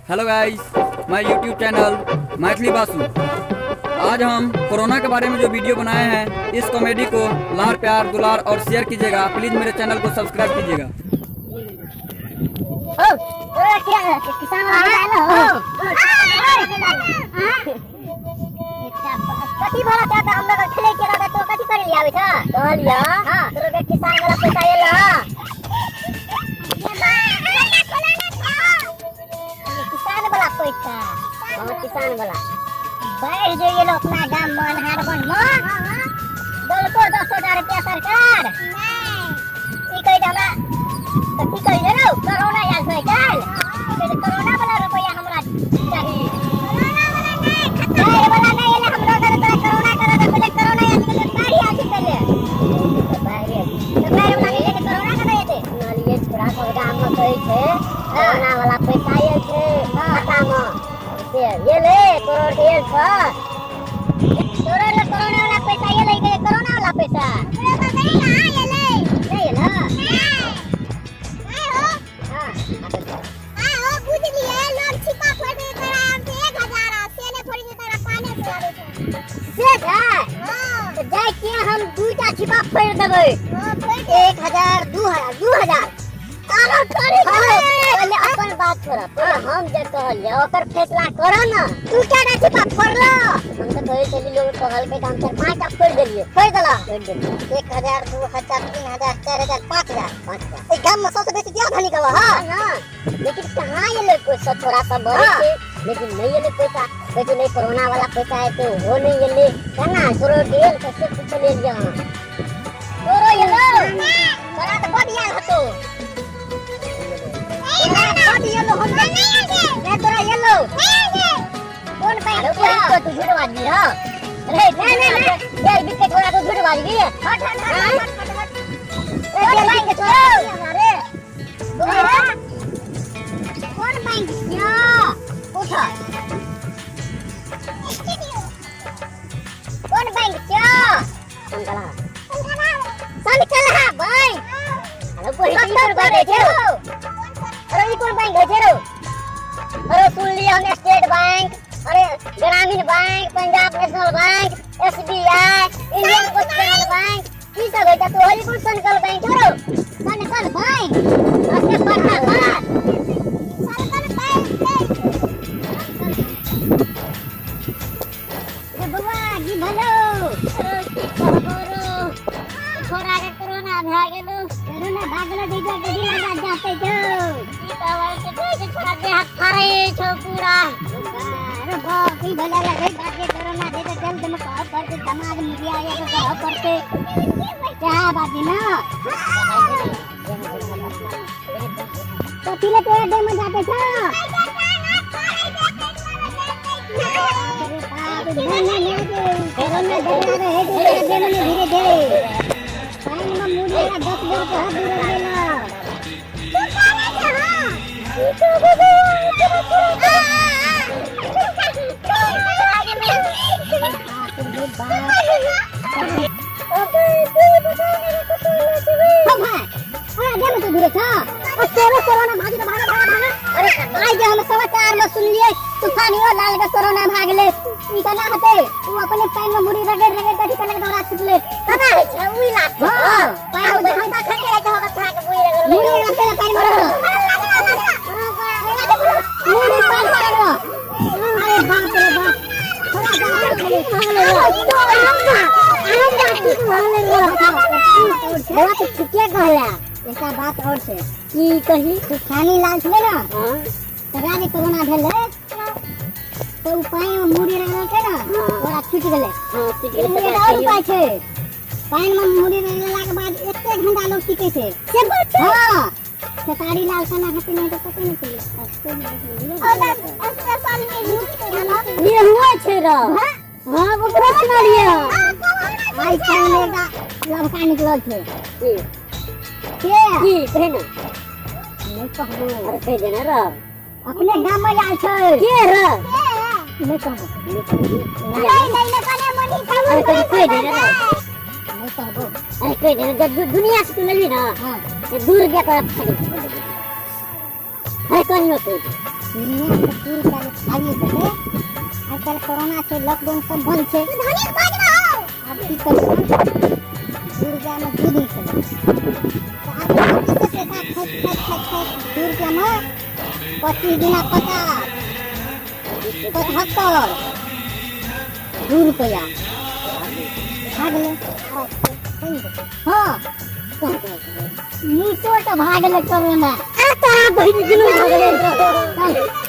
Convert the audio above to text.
Hello guys, my YouTube channel Maithili Basu. आज हम corona के बारे में जो वीडियो बनाए हैं, इस कॉमेडी को लार प्यार दुलार और शेयर कीजिएगा। प्लीज़ मेरे चैनल को सब्सक्राइब कीजिएगा। कथी भरा चाहता हम लोग खेले के रहता तो कथी करे लिया बेटा कहलिया हां तोरे के किसान वाला पैसा एला किसान वाला पैसा हां किसान वाला बैठ जो ये लोग अपना गांव मन हार बन दल को 10,000 रुपया सरकार नहीं ई कहि हमरा कथी कहि रे कोरोना आयल छै काल कोरोना वाला रुपया हमरा चाहिए कोरोना वाला नहीं एला हमरा करे कोरोना करे तो पहले कोरोना आयल पहले बाहर आके पहले बाहर मांगे के कोरोना का नहीं थे नालिए छोरा को गांव में कहि छे कोरोना वाला पैसा आयल छे खाता में ये ले करोड़ दियल छ तोरा ले कोरोना वाला पैसा ये ले के कोरोना वाला पैसा नहीं ना ये ले नहीं ना नहीं हो हां हो बुझ लिए लोग छिपा फोड़ दे तेरा 1000 से ने फोड़ दे तेरा पानी से आवे से जाए हां तो जाए के हम दूटा छिपा फोड़ देबै 1000 2000 आरो करे पहले अपन बात छोड़ पहले हम जे कहलिए ओकर फैसला करो ना तू क्या ना छिपा फोड़लो हम तो कहे चली लोग कहल के हम 4-5 फोड़ देलिए फोड़ देला 1000 2000 3000 4000 5000 ए गांव में सबसे बेसी क्या धनी गवा हां ना लेकिन कहां ये लोग को सब थोड़ा सा बड़े थे लेकिन नहीं ये पैसा कहते नहीं कोरोना वाला पैसा है तो वो नहीं ये ले कहना करोड़ डेल कैसे कुछ ले लिया तोरो ये लो बड़ा तो बढ़िया हतो ये लो हम नहीं मैं तोरा ये लो कौन बैंक को तू झूठवाद दी हां अरे नहीं ये बिके थोड़ा तो झूठवाद दी हट ये बैंक छोड़ो अरे कौन बैंक या उठा कौन बैंक क्या संकला भाई हेलो कोई पर बैठे हो अरे ये कौन बैंक है तेरो अरे सुन लिया हमने स्टेट बैंक अरे Gramin bank Punjab national bank SBI Indian postal bank ई सब है तो हरी कौन संकल बैंक करो संकल बैंक अपने पढ़ा बात संकल बैंक ये बुआ जी भलो थोड़ा के कोरोना भाग गेलो कोरोना भागला दीदा दीदी लगा जाते जो ई दवाई के थोड़ा दे हाथ फारे छो पूरा अरे बाप ई भला लगे बात के कोरोना दे तो जल्द में कह पर के दिमाग में भी आया तो कह पर के क्या बात है ना तो पीले तेरे दे में जाते छो कोरोना दे रहे है दे में धीरे धीरे पानी में मुड़ेगा 10 बार तो हाथ दूर लेना तू करे कोरोना भागी तो भागा अरे आज हम समाचार में सुन लिए तूफान हो लाल का कोरोना भागले ई का ना हते तू अपने पैन में मुड़ी रगड़ के ठिकाने के दौरा छुटले कना है छ उई लाग हां पैर में खंडा खके है तो होगा था के मुड़ी रगड़ मुड़ी रगड़ के पैर में मुड़ी पैर मारो अरे बाप रे बाप थोड़ा बात ठीके कहला ऐसा बात और से की कही तूफानी लाल छले ना हां तरा ने कोरोना भेले तो उपाय में मुड़ी रगड़ के ना थोड़ा छूट गेले हां छूट गेले और उपाय छे पानी में मुड़ी रगड़ला के बाद 1 घंटा लोग टिके छे से हां सरकारी लाल खाना खाते नहीं तो पता नहीं चले अस्पताल में ये हुआ छे रा हां वो प्रश्न लिया आई खाने का लड़का निकलल छे के की कहना नहीं कहबो अरे कह देना रा अपने गांव में जाय छे के रा नहीं कहबो नहीं कहने मनी अरे कह देना रा नहीं कहबो अरे कह देना दुनिया से तू मिली ना हां ये दूर गया तो है कहीं होते दुनिया के पूरी सारे खाली होते आजकल कोरोना से लॉकडाउन सब बंद छे धनिक बाज रहो अब की कर दुर्गा में दूध चले तो आप किसे पैसा खर्च दुर्गा में 25 दिन 50 75 2 रुपया भागले हाँ नीचो तो भागले कोरोना आ तो बहिनी दिनु भागले